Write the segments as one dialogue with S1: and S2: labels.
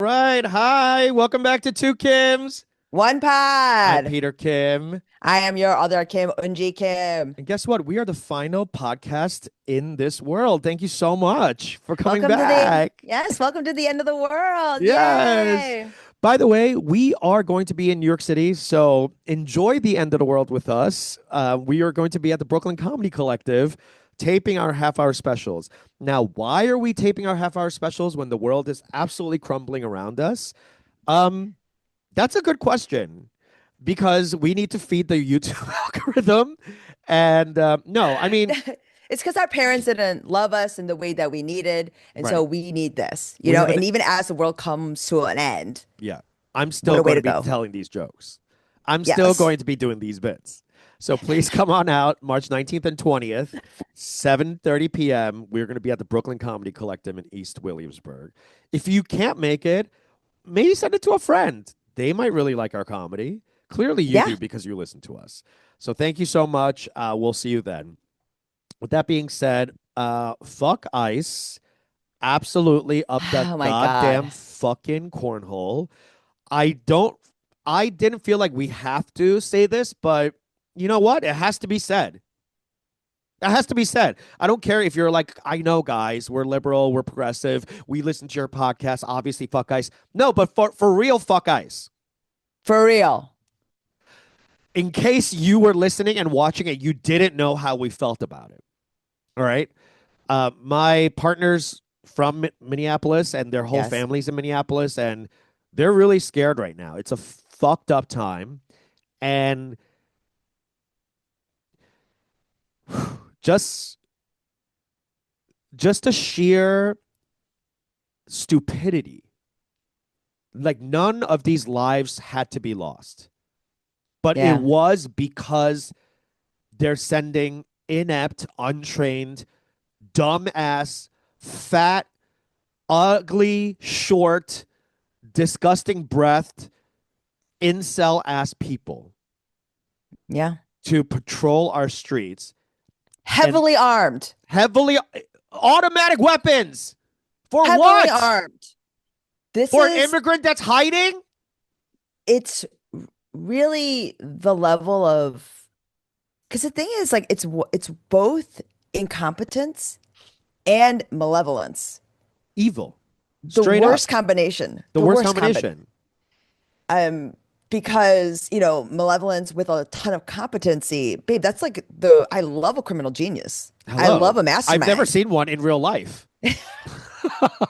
S1: Right. Hi. Welcome back to Two Kims.
S2: One
S1: I'm
S2: pod.
S1: Peter Kim.
S2: I am your other Kim, Unji Kim.
S1: And guess what? We are the final podcast in this world. Thank you so much for coming
S2: Welcome to the
S1: back.
S2: yes, welcome to the end of the world.
S1: Yes.
S2: Yay.
S1: By the way, we are going to be in New York City, so enjoy the end of the world with us. We are going to be at the Brooklyn Comedy Collective taping our half hour specials. Now, why are we taping our half hour specials when the world is absolutely crumbling around us? Um, that's a good question because we need to feed the YouTube algorithm. And no, I mean,
S2: It's because our parents didn't love us in the way that we needed, and so
S1: right.
S2: we need this,
S1: We have an,
S2: and even as the world comes to an end,
S1: yeah, I'm
S2: what
S1: still
S2: a way
S1: going to
S2: to
S1: be
S2: go.
S1: telling these jokes. I'm still
S2: Yes.
S1: going to be doing these bits. So please come on out March 19th and 20th, 7:30 p.m. We're going to be at the Brooklyn Comedy Collective in East Williamsburg. If you can't make it, maybe send it to a friend. They might really like our comedy. Clearly, you
S2: Yeah.
S1: do because you listen to us. So thank you so much. We'll see you then. With that being said, fuck ice. Absolutely up that
S2: Oh my
S1: goddamn
S2: God.
S1: fucking cornhole. I don't, I didn't feel like we have to say this, but you know what? It has to be said. It has to be said. I don't care if you're like, I know, guys, we're liberal, we're progressive, we listen to your podcast. Obviously, fuck ice. No, but for real, fuck ice.
S2: For real.
S1: In case you were listening and watching it, you didn't know how we felt about it. All right. My partners from Minneapolis and their whole
S2: Yes.
S1: families in Minneapolis, and they're really scared right now. It's a fucked up time, and just just a sheer stupidity. Like none of these lives had to be lost, but it
S2: Yeah.
S1: was because they're sending inept, untrained, dumbass, fat, ugly, short, disgusting breathed, incel ass people
S2: Yeah.
S1: to patrol our streets and
S2: Heavily armed.
S1: heavily automatic weapons. For
S2: Heavily
S1: what?
S2: armed. This
S1: For an
S2: is
S1: immigrant that's hiding?
S2: it's really the level of because the thing is like it's both incompetence and malevolence.
S1: Evil.
S2: The
S1: Straight up.
S2: worst combination.
S1: The
S2: The
S1: worst
S2: worst combination.
S1: combination.
S2: Um, because malevolence with a ton of competency, babe. That's like the I love a criminal genius. I love
S1: Hello.
S2: a
S1: I've never
S2: mastermind.
S1: seen one in real life.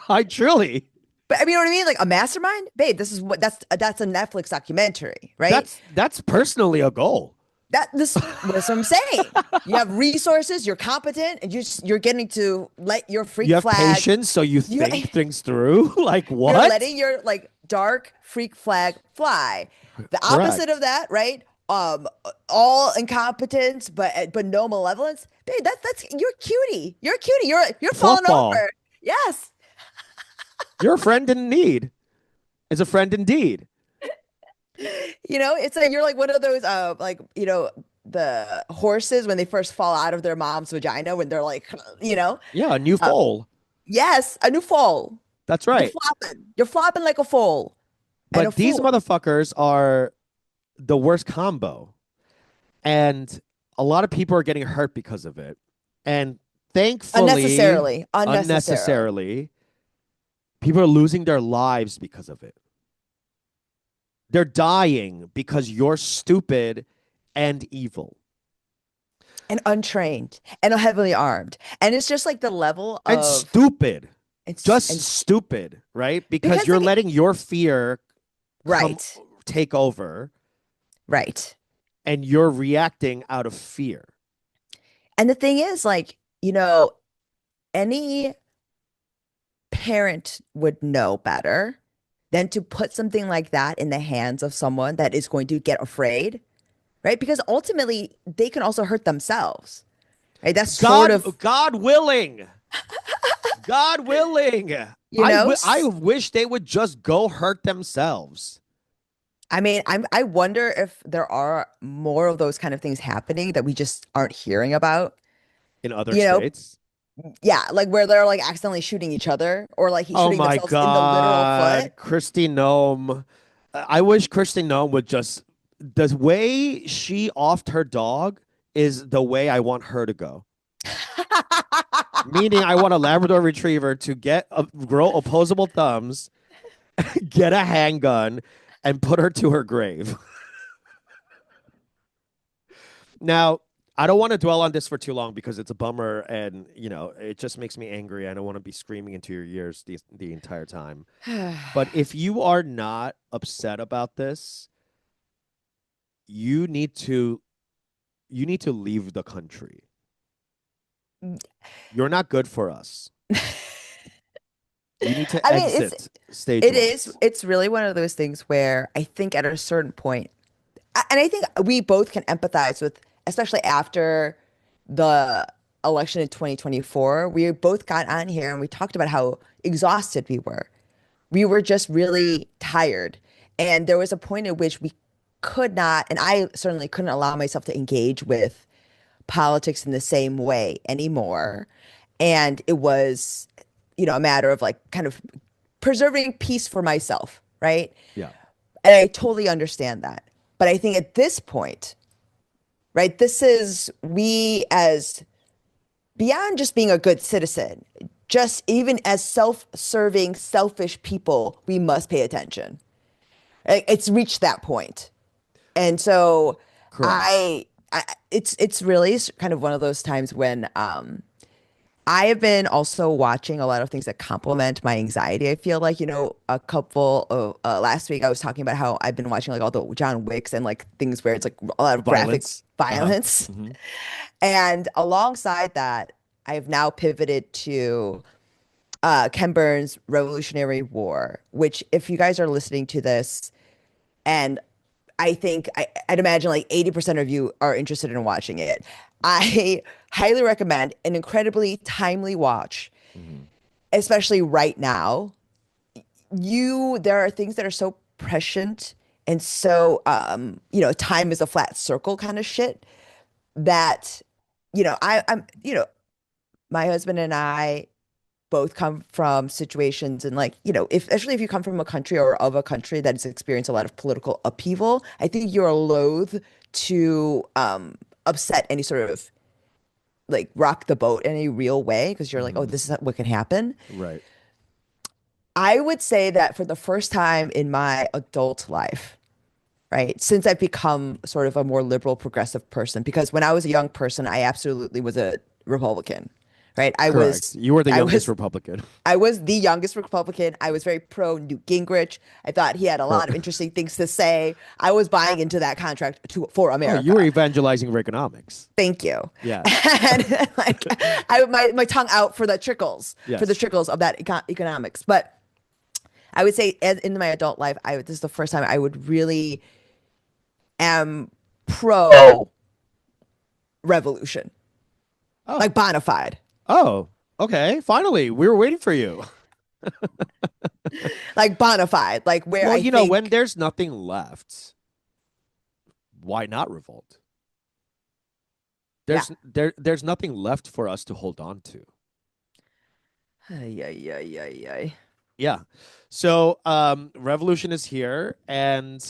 S1: I truly.
S2: But I mean, you know what I mean? Like a mastermind, babe. This is what that's a Netflix documentary, right?
S1: That's personally a goal.
S2: That's what I'm saying. You have resources, you're competent, and you're getting to let your
S1: You
S2: freak
S1: have
S2: flag.
S1: patience so you
S2: You
S1: think things through. Like
S2: you're
S1: what?
S2: letting your like dark freak flag fly. The opposite
S1: Correct.
S2: of that, right? All incompetence, but no malevolence. Babe, that's you're cutie. You're a cutie. You're falling
S1: Fluffball.
S2: over. Yes.
S1: You're a friend in need. Is a friend indeed.
S2: It's like you're like one of those the horses when they first fall out of their mom's vagina when they're like,
S1: Yeah, a new
S2: uh,
S1: foal.
S2: yes, a new foal.
S1: That's
S2: You're
S1: right.
S2: flopping. You're flopping like a foal and a
S1: But these
S2: fool.
S1: motherfuckers are the worst combo. And a lot of people are getting hurt because of it. And thankfully,
S2: Unnecessarily. Unnecessarily.
S1: unnecessarily, people are losing their lives because of it. They're dying because you're stupid and evil.
S2: And untrained and heavily armed. And it's just like the level
S1: And
S2: of
S1: stupid.
S2: it's
S1: Just
S2: and
S1: stupid, right? Because
S2: because
S1: you're
S2: like
S1: letting your fear come
S2: right,
S1: take over
S2: right.
S1: and you're reacting out of fear.
S2: And the thing is, like, any parent would know better than to put something like that in the hands of someone that is going to get afraid, right? Because ultimately they can also hurt themselves, right? That's sort of,
S1: God willing. God willing.
S2: you know,
S1: I wish they would just go hurt themselves
S2: I mean, I wonder if there are more of those kind of things happening that we just aren't hearing about.
S1: in other
S2: You know,
S1: states.
S2: Yeah, like where they're like accidentally shooting each other or like
S1: Oh
S2: shooting
S1: my
S2: themselves in the literal
S1: God,
S2: foot.
S1: Christy Nome. I wish Christy Nome would just the way she offed her dog is the way I want her to go. Meaning, I want a Labrador Retriever to grow opposable thumbs, get a handgun, and put her to her grave. Now, I don't want to dwell on this for too long because it's a bummer, and it just makes me angry. I don't want to be screaming into your ears the entire time. But if you are not upset about this, you need to leave the country. You're not good for us. You need to
S2: I mean,
S1: exit stage
S2: it is
S1: left.
S2: it's really one of those things where I think at a certain point, and I think we both can empathize with, especially after the election in 2024, we both got on here and we talked about how exhausted we were. We were just really tired. And there was a point at which we could not, and I certainly couldn't allow myself to engage with politics in the same way anymore. And it was, a matter of like kind of preserving peace for myself, right?
S1: Yeah.
S2: And I totally understand that. But I think at this point, right, this is we as beyond just being a good citizen, just even as self-serving, selfish people, we must pay attention. It's reached that point. And so
S1: Correct.
S2: it's really kind of one of those times when I have been also watching a lot of things that complement my anxiety. I feel like, a couple of last week I was talking about how I've been watching like all the John Wicks and like things where it's like a lot of graphic
S1: Violence. Uh-huh.
S2: violence.
S1: Hmm.
S2: And alongside that, I have now pivoted to Ken Burns' Revolutionary War, which if you guys are listening to this, and I think I'd imagine like 80% of you are interested in watching it. I highly recommend an incredibly timely watch,
S1: Hmm.
S2: especially right now. There are things that are so prescient and so, time is a flat circle kind of shit that, my husband and I both come from situations and like, if especially if you come from a country or of a country that has experienced a lot of political upheaval, I think you're loath to upset any sort of like rock the boat in a real way because you're like, oh,
S1: Hmm.
S2: this is what can happen.
S1: Right.
S2: I would say that for the first time in my adult life, right, since I've become sort of a more liberal progressive person, because when I was a young person, I absolutely was a Republican, right?
S1: Correct. You were the
S2: I
S1: youngest
S2: was
S1: Republican.
S2: I was the youngest Republican. I was very pro Newt Gingrich. I thought he had a lot of interesting things to say. I was buying into that contract for
S1: Oh, you were
S2: America.
S1: evangelizing Reaganomics.
S2: Thank you.
S1: Yes.
S2: And like my tongue out for the
S1: Yes.
S2: trickles of that economics. But I would say in my adult life, this is the first time I would really am pro revolution,
S1: Oh.
S2: like bona fide,
S1: Oh. Okay. Finally, we were waiting for you.
S2: like bona fide, like where
S1: Well,
S2: I
S1: when
S2: think,
S1: there's nothing left, why not revolt?
S2: yeah.
S1: There's nothing left for us to hold on to.
S2: Ay, ay, ay, ay, ay.
S1: Yeah. So revolution is here, and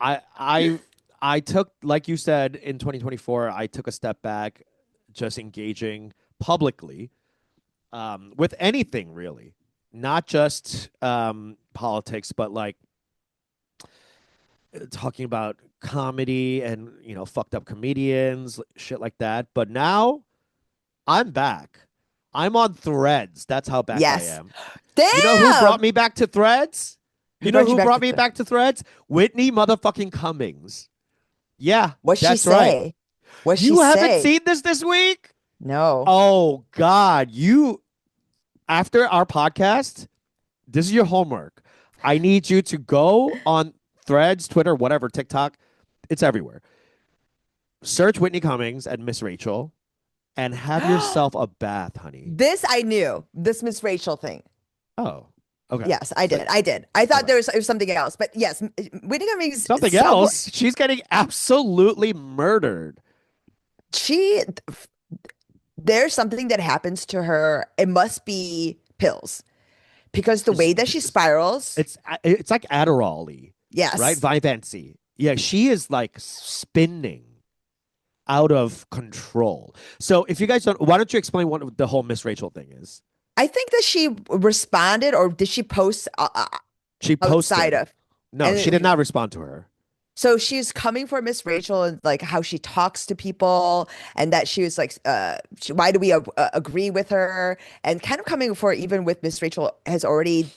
S1: I I I took, like you said, in 2024, I took a step back, just engaging publicly with anything really, not just politics, but like talking about comedy and fucked up comedians, shit like that. But now I'm back. I'm on Threads. That's how back I
S2: Yes.
S1: am. You know who brought
S2: Damn.
S1: me back to Threads?
S2: Who
S1: You know
S2: brought you
S1: who
S2: back
S1: brought
S2: to
S1: me
S2: the?
S1: back to Threads? Whitney motherfucking Cummings. Yeah,
S2: What'd she
S1: that's right.
S2: say? What'd she
S1: You haven't
S2: say?
S1: seen this week?
S2: No.
S1: Oh God, you after our podcast, this is your homework. I need you to go on Threads, Twitter, whatever, TikTok. It's everywhere. Search Whitney Cummings and Miss Rachel and have yourself a bath, honey.
S2: This I knew. This Miss Rachel thing.
S1: Oh, okay.
S2: Yes, I
S1: So,
S2: did. I did. I
S1: all
S2: thought
S1: right.
S2: it was something else, but yes, Whitney Cummings.
S1: Something else. She's getting absolutely murdered.
S2: She there's something that happens to her. It must be pills because the
S1: It's
S2: way that she spirals,
S1: it's like Adderall-y, right?
S2: yes.
S1: Vyvanse. Yeah, she is like spinning out of control. So if you guys don't, why don't you explain what the whole Miss Rachel thing is?
S2: I think that she responded, or did she post
S1: She
S2: outside
S1: posted.
S2: of?
S1: No, she did
S2: And
S1: not respond to her.
S2: so she's coming for Miss Rachel and like how she talks to people, and that she was like, why do we agree with her? And kind of coming for even with Miss Rachel has already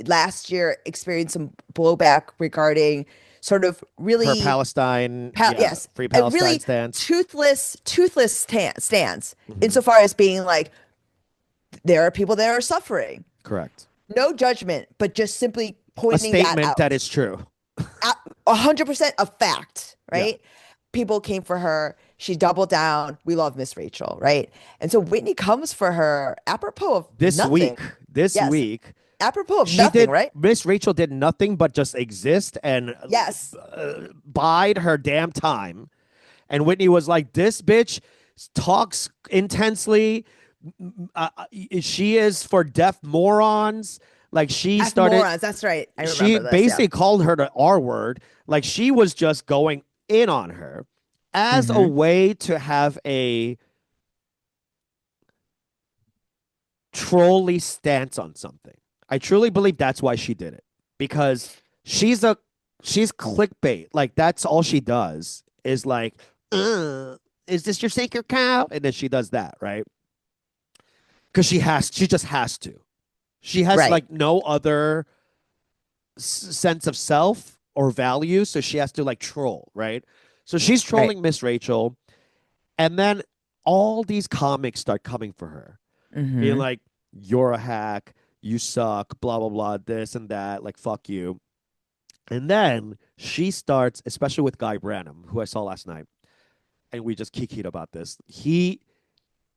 S2: last year experienced some blowback regarding sort of
S1: Her
S2: really,
S1: Palestine,
S2: yes,
S1: free
S2: a
S1: Palestine
S2: really
S1: stance.
S2: toothless stance
S1: Hmm.
S2: insofar as being like there are people that are suffering,
S1: Correct.
S2: no judgment, but just simply
S1: A
S2: pointing that
S1: statement that
S2: out.
S1: is true.
S2: 100% a fact,
S1: Yeah.
S2: right? People came for her. She doubled down. We love Miss Rachel, right? And so Whitney comes for her apropos of
S1: This
S2: nothing.
S1: week, this
S2: Yes,
S1: week,
S2: apropos of
S1: she
S2: nothing,
S1: did,
S2: right?
S1: Miss Rachel did nothing but just exist and
S2: Yes,
S1: bide her damn time. And Whitney was like, this bitch talks intensely. She is for deaf morons. Like she
S2: F
S1: started,
S2: morons. That's right. I
S1: she
S2: remember this. Yeah.
S1: basically called her the R word. Like she was just going in on her as a
S2: Hmm.
S1: way to have a trolly stance on something. I truly believe that's why she did it because she's a she's clickbait. Like that's all she does is like, is this your sacred cow? And then she does that, right? Because she just has to. She has
S2: Right,
S1: like no other sense of self or value, so she has to like troll, right? So she's
S2: right.
S1: trolling Miss Rachel, and then all these comics start coming for her, being
S2: Hmm.
S1: like, "You're a hack, you suck, blah blah blah, this and that, like fuck you." And then she starts, especially with Guy Branum, who I saw last night, and we just kikied about this.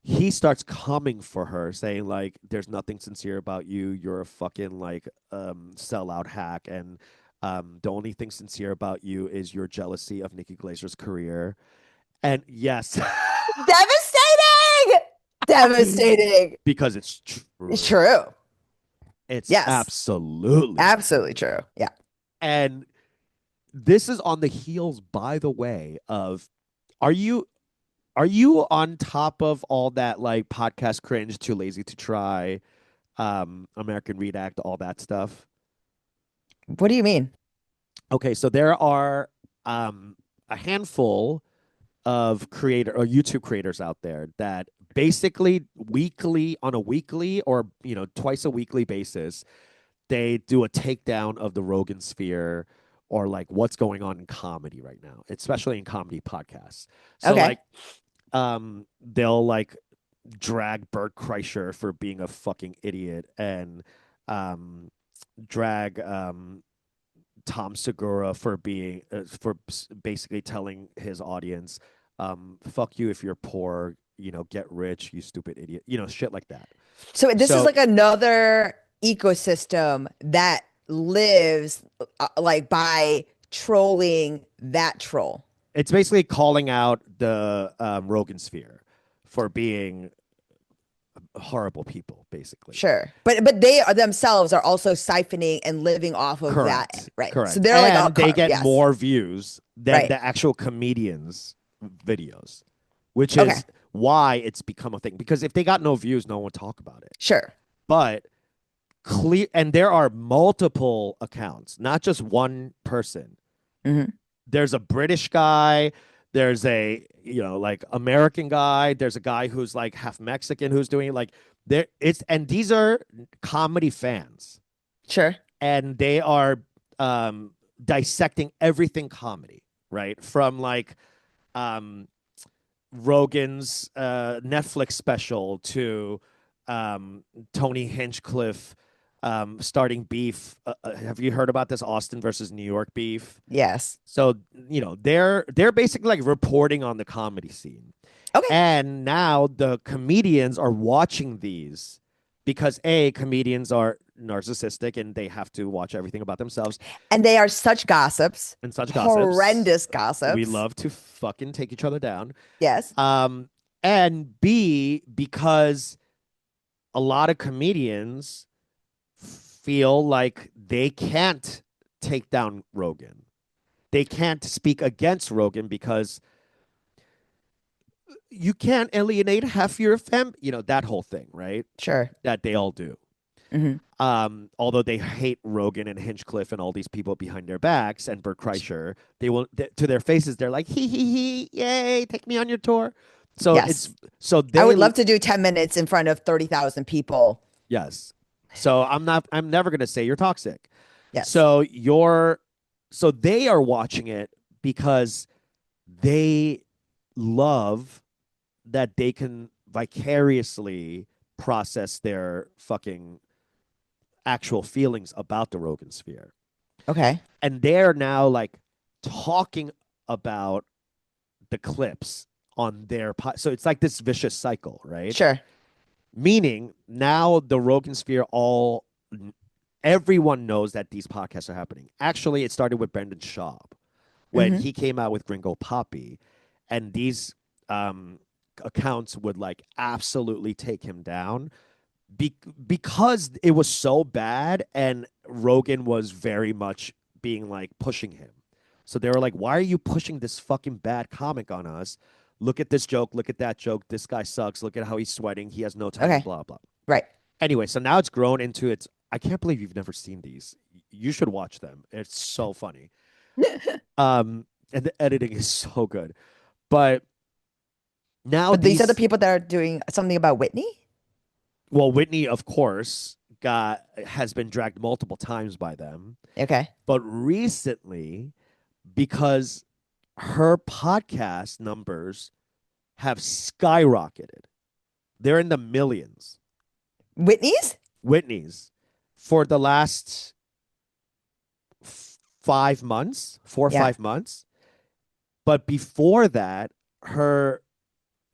S1: He starts coming for her, saying like, "There's nothing sincere about you. You're a fucking like sellout hack, and the only thing sincere about you is your jealousy of Nikki Glazer's career." And yes,
S2: Devastating! Devastating.
S1: because it's
S2: It's
S1: true.
S2: true.
S1: It's
S2: Yes,
S1: absolutely true.
S2: absolutely true. Yeah.
S1: And this is on the heels, by the way, of are you are you on top of all that like podcast cringe, too lazy to try, American Redact, all that stuff?
S2: What do you mean?
S1: Okay, so there are a handful of creator or YouTube creators out there that basically weekly on a weekly or twice a weekly basis they do a takedown of the Rogan sphere or like what's going on in comedy right now, especially in comedy podcasts. So
S2: Okay.
S1: like they'll like drag Bert Kreischer for being a fucking idiot and um drag Tom Segura for being basically telling his audience, "Fuck you if you're poor, get rich, you stupid idiot," shit like that.
S2: So this is
S1: So
S2: like another ecosystem that lives like by trolling that troll.
S1: it's basically calling out the Rogan sphere for being horrible people, basically.
S2: Sure. But they are themselves are also siphoning and living off of that.
S1: Correct,
S2: Right. So
S1: correct,
S2: they're like a
S1: and they
S2: car.
S1: get
S2: Yes.
S1: more views than
S2: Right.
S1: the actual comedians' videos, which
S2: Okay.
S1: is why it's become a thing. Because if they got no views, no one would talk about it.
S2: Sure.
S1: But clear, and there are multiple accounts, not just one person.
S2: Hmm.
S1: There's a British guy, there's a like American guy, there's a guy who's like half Mexican who's doing like there it's and these are comedy fans
S2: Sure.
S1: and they are dissecting everything comedy, right? From like um Rogan's Netflix special to Tony Hinchcliffe starting beef. Have you heard about this Austin versus New York beef?
S2: Yes.
S1: So they're basically like reporting on the comedy scene,
S2: Okay.
S1: and now the comedians are watching these because comedians are narcissistic and they have to watch everything about themselves
S2: And they are such gossips,
S1: and such gossips.
S2: horrendous
S1: We
S2: gossips.
S1: love to fucking take each other down.
S2: Yes.
S1: Um, And B, because a lot of comedians feel like they can't take down Rogan. They can't speak against Rogan because you can't alienate half your that whole thing, right?
S2: Sure.
S1: That they all do.
S2: Hmm.
S1: Although they hate Rogan and Hinchcliffe and all these people behind their backs and Bert Kreischer, they will to their faces. They're like, hee, yay, take me on your tour. So it's
S2: Yes.
S1: so
S2: I
S1: they
S2: would love to do 10 minutes in front of 30,000 people.
S1: yes. So I'm never gonna say you're toxic.
S2: Yes.
S1: So you're so they are watching it because they love that they can vicariously process their fucking actual feelings about the Rogan sphere.
S2: Okay.
S1: And they're now like talking about the clips on their so it's like this vicious cycle, right?
S2: Sure.
S1: Meaning now the Rogan sphere all everyone knows that these podcasts are happening. Actually, it started with Brendan Schaub when
S2: Hmm.
S1: he came out with Gringo Poppy, and these accounts would like absolutely take him down because it was so bad, and Rogan was very much being like pushing him. So they were like, "Why are you pushing this fucking bad comic on us? Look at this joke. Look at that joke. This guy sucks. Look at how he's sweating. He has no timing.
S2: Okay.
S1: Blah blah."
S2: Right.
S1: Anyway, so now it's grown into its. I can't believe you've never seen these. You should watch them. It's so funny. And the editing is so good. But now
S2: But these are the
S1: these,
S2: people that are doing something about Whitney?
S1: well, Whitney, of course, got has been dragged multiple times by them.
S2: Okay.
S1: But recently, because her podcast numbers have skyrocketed, they're in the millions.
S2: Whitney's?
S1: Whitney's for the last 5 months, four or
S2: Yeah.
S1: 5 months. But before that, her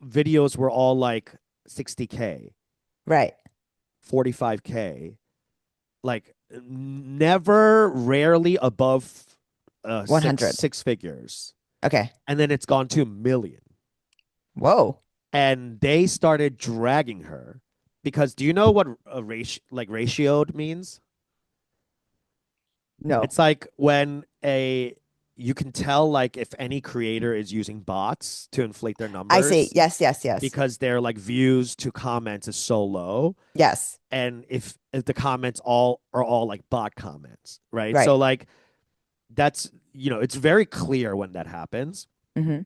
S1: videos were all like 60K,
S2: Right.
S1: 45K, like never, rarely above six
S2: 100.
S1: six figures.
S2: Okay.
S1: And then it's gone to a million.
S2: Whoa.
S1: And they started dragging her because do you know what a ratioed means?
S2: No.
S1: It's like when a you can tell like if any creator is using bots to inflate their
S2: I see.
S1: numbers
S2: Yes, yes, yes.
S1: because their like views to comments is so low.
S2: Yes.
S1: And if the comments all are all like bot comments, right?
S2: Right.
S1: So like that's it's very clear when that happens.
S2: Hmm.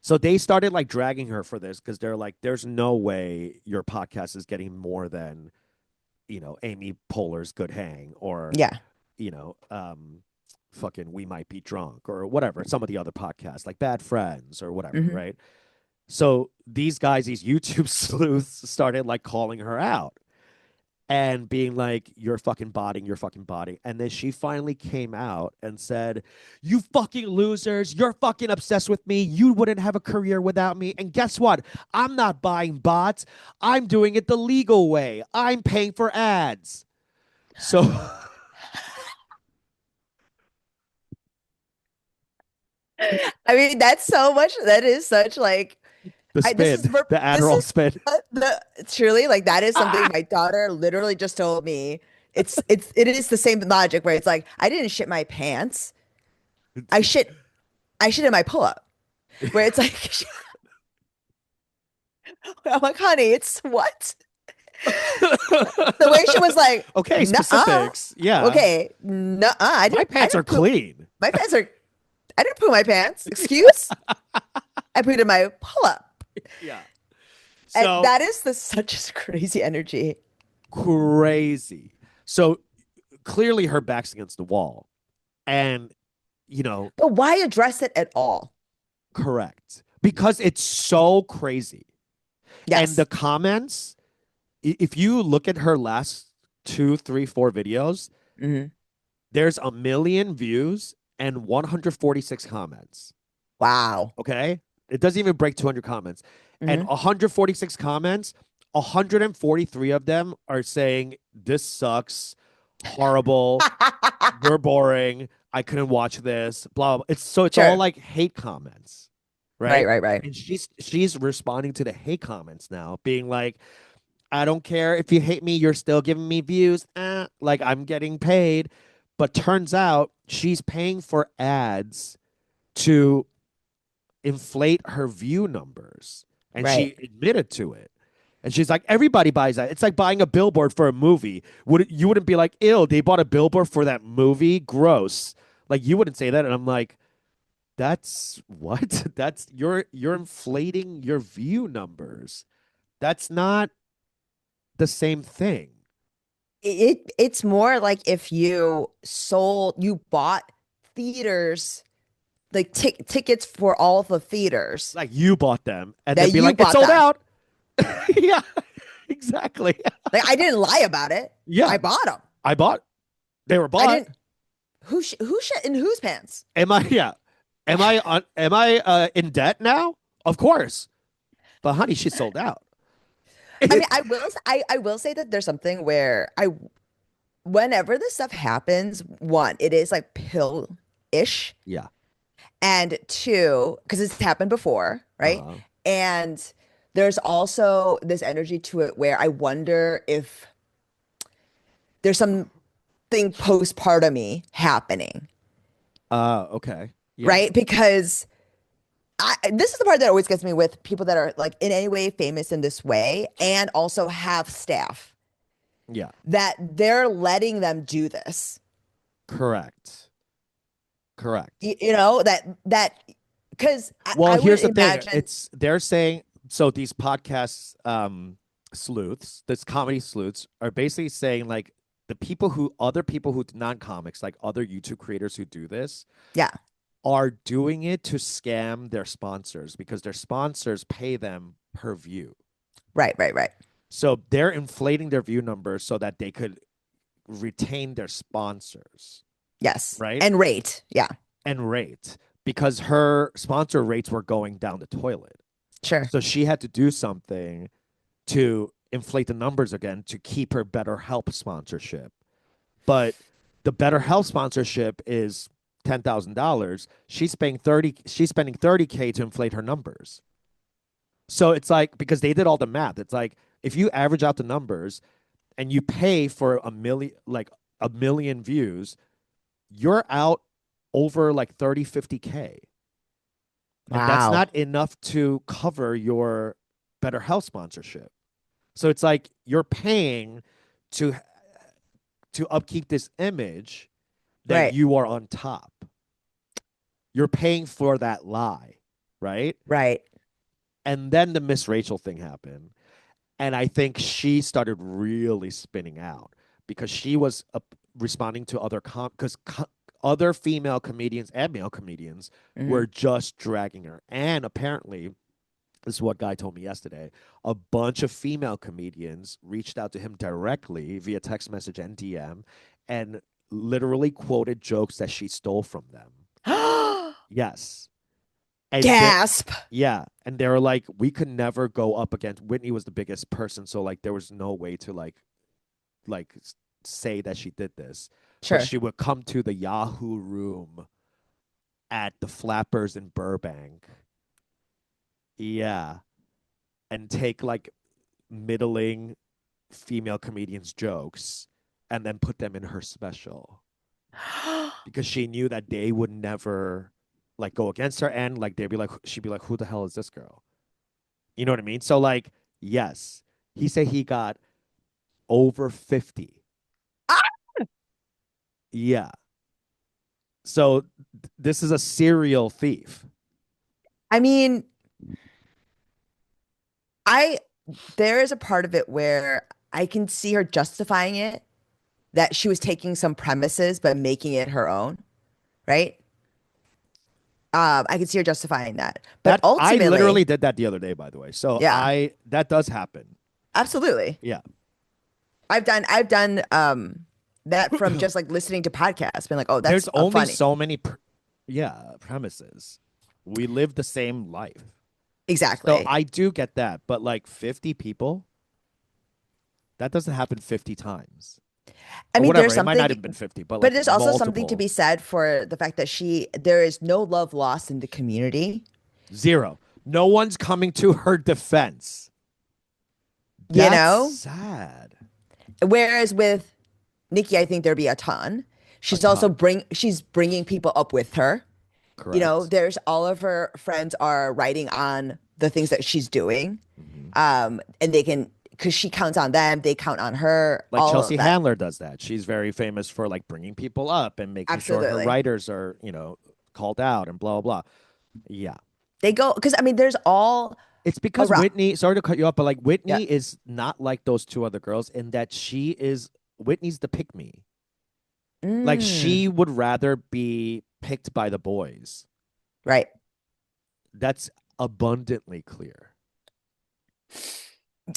S1: So they started like dragging her for this because they're like, there's no way your podcast is getting more than, Amy Poehler's Good Hang or,
S2: Yeah.
S1: you know, fucking We Might Be Drunk or whatever, some of the other podcasts like Bad Friends or whatever,
S2: Hmm.
S1: right? So these guys, these YouTube sleuths started like calling her out and being like, you're fucking botting. And then she finally came out and said, you fucking losers, you're fucking obsessed with me. You wouldn't have a career without me. And guess what? I'm not buying bots. I'm doing it the legal way. I'm paying for ads. So
S2: I mean, that's so much. That is such like
S1: the
S2: this
S1: spin,
S2: is
S1: the
S2: this
S1: Adderall
S2: is
S1: spin.
S2: the truly like that is something my daughter literally just told me. It is the same logic where it's like I didn't shit my pants. I shit I shit in my pull-up. Where it's like I'm like, honey, it's what? The way she was like,
S1: Okay,
S2: nuh-uh.
S1: specifics. Yeah.
S2: Okay, nuh-uh.
S1: My
S2: I
S1: pants are
S2: didn't poop.
S1: clean.
S2: My pants are I didn't poop my pants. Excuse? I put it in my pull-up.
S1: Yeah.
S2: And
S1: So
S2: that is such a crazy energy.
S1: crazy. So clearly her back's against the wall. And, you know,
S2: But why address it at all?
S1: correct. Because it's so crazy. And the
S2: Yes.
S1: comments, if you look at her last 2, 3, 4 videos,
S2: Hmm.
S1: there's a million views and 146 comments.
S2: Wow.
S1: Okay. It doesn't even break 200 comments. And
S2: Hmm.
S1: 146 comments, 143 of them are saying, this sucks, horrible, you're boring, I couldn't watch this, blah, blah. It's all
S2: Sure.
S1: like hate comments,
S2: Right,
S1: right?
S2: right, right.
S1: And she's responding to the hate comments now, being like, I don't care if you hate me, you're still giving me views. Like I'm getting paid. But turns out she's paying for ads to inflate her view numbers. And
S2: Right.
S1: she admitted to it. And she's like, everybody buys that. It's like buying a billboard for a movie. You wouldn't be like, ill, they bought a billboard for that movie? Gross. Like you wouldn't say that. And I'm like, that's what? That's you're inflating your view numbers. That's not the same thing.
S2: It's more like if you bought theaters, like tickets for all the theaters
S1: Like you bought them and then
S2: that
S1: be
S2: you
S1: like, it's
S2: bought
S1: sold
S2: them.
S1: out. Yeah, exactly.
S2: Like I didn't lie about it.
S1: Yeah,
S2: I bought them.
S1: I bought. They were
S2: I
S1: bought.
S2: didn't. Who shit in whose pants?
S1: Am I? Yeah. Am I in debt now? Of course. But honey, she sold out.
S2: I mean, I will say that there's something where I whenever this stuff happens, one, it is like pill-ish,
S1: Yeah.
S2: and two, because it's happened before, right?
S1: Uh-huh.
S2: And there's also this energy to it where I wonder if there's something postpartum-y happening,
S1: Okay. Yeah.
S2: right? Because this is the part that always gets me with people that are like in any way famous in this way and also have staff
S1: Yeah.
S2: that they're letting them do this.
S1: Correct. Correct.
S2: You know, that because
S1: Well,
S2: I would
S1: here's the thing.
S2: imagine,
S1: It's they're saying so these podcasts sleuths, this comedy sleuths are basically saying like the people who other people who non-comics, like other YouTube creators who do this,
S2: yeah,
S1: are doing it to scam their sponsors because their sponsors pay them per view.
S2: right, right, right.
S1: So they're inflating their view numbers so that they could retain their sponsors,
S2: Yes.
S1: right?
S2: And rate. Yeah,
S1: And rate because her sponsor rates were going down the toilet.
S2: sure.
S1: So she had to do something to inflate the numbers again to keep her Better Help sponsorship. But the Better Help sponsorship is $10,000. She's spending 30K to inflate her numbers. So it's like because they did all the math, it's like if you average out the numbers and you pay for a million views, you're out over like 30, 50K. And that's
S2: Wow.
S1: not enough to cover your Better Health sponsorship. So it's like you're paying to upkeep this image that
S2: Right,
S1: you are on top. You're paying for that lie, right?
S2: right.
S1: And then the Miss Rachel thing happened. And I think she started really spinning out because she was responding to other female comedians and male comedians
S2: Mhm.
S1: were just dragging her. And apparently, this is what Guy told me yesterday, a bunch of female comedians reached out to him directly via text message and DM and literally quoted jokes that she stole from them. Yes. And
S2: Gasp.
S1: yeah, and they were like, we could never go up against Whitney was the biggest person, so like there was no way to like say that she did this. But
S2: Sure.
S1: she would come to the Yahoo room at the Flappers in Burbank. Yeah. And take like middling female comedians' jokes and then put them in her special because she knew that they would never like go against her and like they'd be like she'd be like who the hell is this girl? You know what I mean? So like yes, he said he got over 50. Yeah. So this is a serial thief.
S2: I mean, I there is a part of it where I can see her justifying it, that she was taking some premises but making it her own, right? I can see her justifying that. But
S1: That I literally
S2: ultimately,
S1: did that the other day by the way. So
S2: yeah,
S1: I that does happen.
S2: absolutely.
S1: Yeah.
S2: I've done that from just like listening to podcasts, being like, oh, that's
S1: There's only
S2: funny.
S1: so many premises. We live the same life. So
S2: Exactly.
S1: I do get that, but like 50 people, that doesn't happen 50 times.
S2: I
S1: Or
S2: mean,
S1: whatever.
S2: there's
S1: It might not
S2: something,
S1: have been 50, but
S2: but
S1: like
S2: there's also something to
S1: multiple.
S2: be said for the fact that there is no love lost in the community.
S1: Zero. No one's coming to her defense.
S2: You
S1: That's
S2: know?
S1: sad.
S2: Whereas with Nikki, I think there'd be a ton.
S1: A
S2: She's also
S1: ton.
S2: she's bringing people up with her. You know,
S1: Correct.
S2: there's all of her friends are writing on the things that she's doing.
S1: Hmm.
S2: And they can, because she counts on them, they count on her,
S1: Like
S2: all
S1: Chelsea
S2: of that.
S1: Handler does that. She's very famous for like bringing people up and making sure her
S2: Absolutely.
S1: writers are, called out and blah, blah, blah. Yeah.
S2: They go, because I mean, there's all
S1: It's because
S2: around.
S1: Whitney, sorry to cut you off, but like
S2: Yeah.
S1: Whitney is not like those two other girls in that Whitney's the pick me. Like
S2: Mm,
S1: she would rather be picked by the boys.
S2: right.
S1: That's abundantly clear.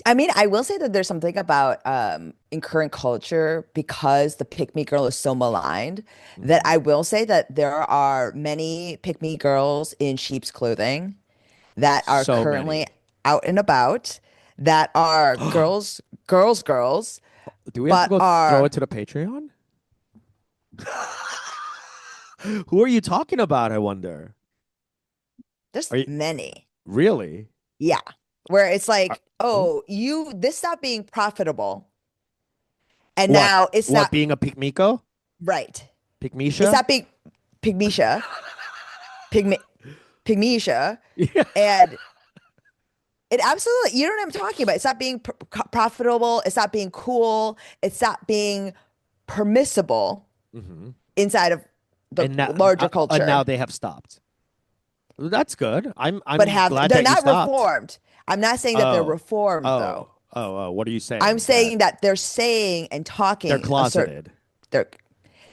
S2: I mean, I will say that there's something about in current culture because the pick me girl is so maligned that
S1: Hmm.
S2: I will say that there are many pick me girls in sheep's clothing that are
S1: So
S2: currently
S1: many.
S2: out and about that are girls,
S1: Do we have to
S2: but
S1: go throw it
S2: are
S1: to the Patreon? Who are you talking about? I wonder.
S2: there's
S1: Are you
S2: many.
S1: really?
S2: Yeah. Where it's
S1: Are-
S2: like,
S1: oh,
S2: oh, this stopped being profitable. And
S1: what?
S2: now it's
S1: What
S2: not
S1: being a Pygmico?
S2: right. It's
S1: Pygmisha?
S2: not being pygmisha, pygmy, pygmisha.
S1: Yeah.
S2: And it absolutely, you know what I'm talking about. It's not being profitable. It's not being cool. It's not being permissible
S1: Hmm.
S2: inside of the
S1: And now,
S2: larger
S1: and now
S2: culture.
S1: they have stopped. That's good. I'm
S2: But
S1: I'm
S2: have
S1: glad
S2: they're
S1: that you
S2: not
S1: stopped.
S2: reformed. I'm not saying that they're
S1: Oh,
S2: reformed though.
S1: oh. What are you
S2: I'm
S1: saying? That
S2: saying that they're saying and
S1: they're
S2: talking a certain
S1: closeted?
S2: they're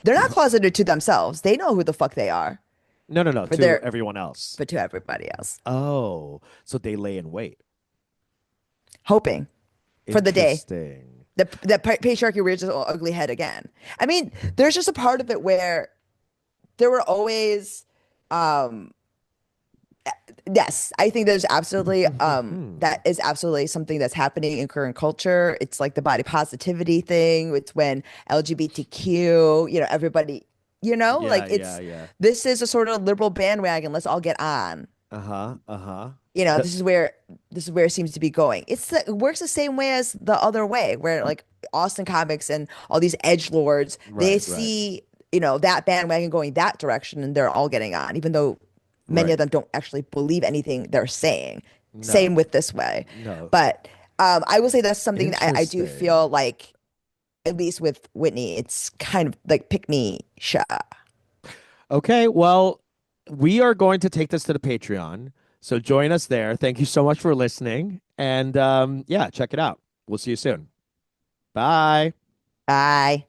S2: they're not closeted to themselves. They know who the fuck they are
S1: No, no, no.
S2: for
S1: To
S2: their
S1: everyone else.
S2: but to everybody else.
S1: Oh, so they lay in wait.
S2: Hoping for the day.
S1: Interesting.
S2: The patriarchy rears its ugly head again. I mean, there's just a part of it where there were always um yes, I think there's absolutely that is absolutely something that's happening in current culture. It's like the body positivity thing. It's when LGBTQ, everybody, like
S1: Yeah, yeah,
S2: it's
S1: yeah.
S2: this is a sort of liberal bandwagon. Let's all get on.
S1: Uh-huh. Uh-huh. The,
S2: This is where it seems to be going. It works the same way as the other way, where like Austin Comics and all these edge lords, they
S1: right, right,
S2: see, that bandwagon going that direction and they're all getting on, even though many of
S1: right.
S2: them don't actually believe anything they're saying. Same
S1: No,
S2: with this way.
S1: no.
S2: But I will say that's something that I do
S1: Interesting.
S2: feel like, at least with Whitney, it's kind of like pick me, Sha.
S1: Okay, well, we are going to take this to the Patreon. So join us there. Thank you so much for listening. And yeah, check it out. We'll see you soon. Bye.
S2: Bye.